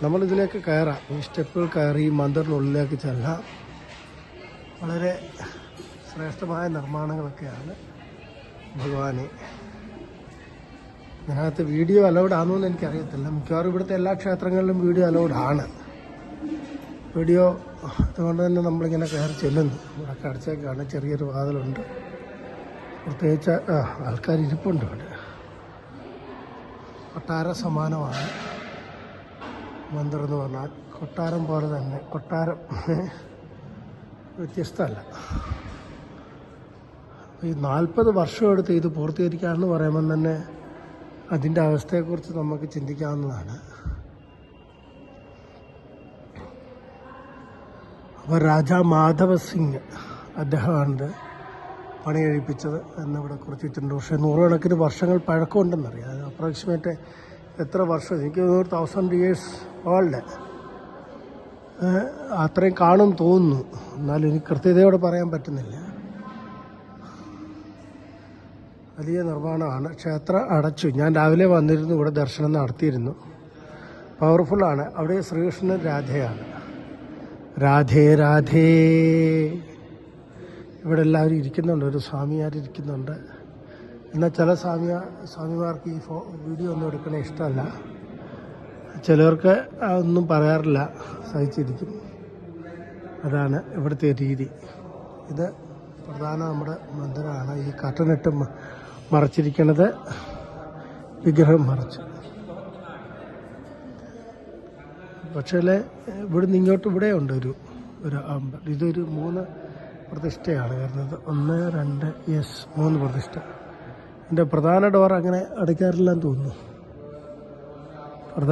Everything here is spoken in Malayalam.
നമ്മളിതിലേക്ക് കയറാം. ഈ സ്റ്റെപ്പുകൾ കയറി ഈ മന്ദിറിനുള്ളിലേക്ക് ചെല്ലാം. വളരെ ശ്രേഷ്ഠമായ നിർമ്മാണങ്ങളൊക്കെയാണ്. ഭഗവാനെ ഇതിനകത്ത് വീഡിയോ അലൗഡ് ആണോ എന്ന് എനിക്കറിയത്തില്ല. മിക്കവാറും ഇവിടുത്തെ എല്ലാ ക്ഷേത്രങ്ങളിലും വീഡിയോ അലൗഡ് ആണ്. വീഡിയോ അതുകൊണ്ട് തന്നെ നമ്മളിങ്ങനെ കയറി ചെല്ലുന്നു. ഇവിടെ കടച്ചേക്കാണ്, ചെറിയൊരു വാതിലുണ്ട്. പ്രത്യേകിച്ച് ആൾക്കാർ ഇരിപ്പുണ്ട് ഇവിടെ. കൊട്ടാര സമാനമാണ് മന്ദിർ എന്ന് പറഞ്ഞാൽ. കൊട്ടാരം പോലെ തന്നെ, കൊട്ടാരം വ്യത്യസ്തമല്ല. ഈ 40 വർഷം എടുത്ത് ഇത് പൂർത്തീകരിക്കാമെന്ന് പറയുമ്പം തന്നെ അതിൻ്റെ അവസ്ഥയെക്കുറിച്ച് നമുക്ക് ചിന്തിക്കാവുന്നതാണ്. അപ്പോൾ രാജാ മാധവ സിംഗ് അദ്ദേഹമാണ് പണി കഴിപ്പിച്ചത് എന്നിവിടെ കുറിച്ചിട്ടുണ്ട്. പക്ഷേ 100 കണക്കിന് വർഷങ്ങൾ പഴക്കമുണ്ടെന്നറിയാം. അത് അപ്രോക്സിമേറ്റ് എത്ര വർഷം, എനിക്ക് 1000 years ഓൾഡ് അത്രയും കാണും തോന്നുന്നു. എന്നാലും എനിക്ക് കൃത്യതയോടെ പറയാൻ പറ്റുന്നില്ല. വലിയ നിർമ്മാണമാണ്. ക്ഷേത്രം അടച്ചു. ഞാൻ രാവിലെ വന്നിരുന്നു, ഇവിടെ ദർശനം നടത്തിയിരുന്നു. പവർഫുള്ളാണ്. അവിടെ ശ്രീകൃഷ്ണൻ രാധയാണ്. രാധേ രാധേ. ഇവിടെ എല്ലാവരും ഇരിക്കുന്നുണ്ട്. ഒരു സ്വാമിയാരിരിക്കുന്നുണ്ട്. എന്നാൽ ചില സ്വാമിമാർക്ക് ഈ വീഡിയോ ഒന്നും എടുക്കണ ഇഷ്ടമല്ല. ചിലർക്ക് ഒന്നും പറയാറില്ല, സഹിച്ചിരിക്കും. അതാണ് ഇവിടുത്തെ രീതി. ഇത് പ്രധാന നമ്മുടെ മന്ദിരമാണ്. ഈ കട്ടനിട്ട് മറച്ചിരിക്കുന്നത് വിഗ്രഹം മറച്ച്. പക്ഷേ ഇവിടുന്ന് ഇങ്ങോട്ട് ഇവിടെ ഉണ്ട് ഒരു അമ്പലം. ഇതൊരു 3 പ്രതിഷ്ഠയാണ് വരുന്നത്. 1, 2, 3 പ്രതിഷ്ഠ. ഇതിൻ്റെ പ്രധാന ഡോർ അങ്ങനെ അടയ്ക്കാറില്ലെന്ന് തോന്നുന്നു.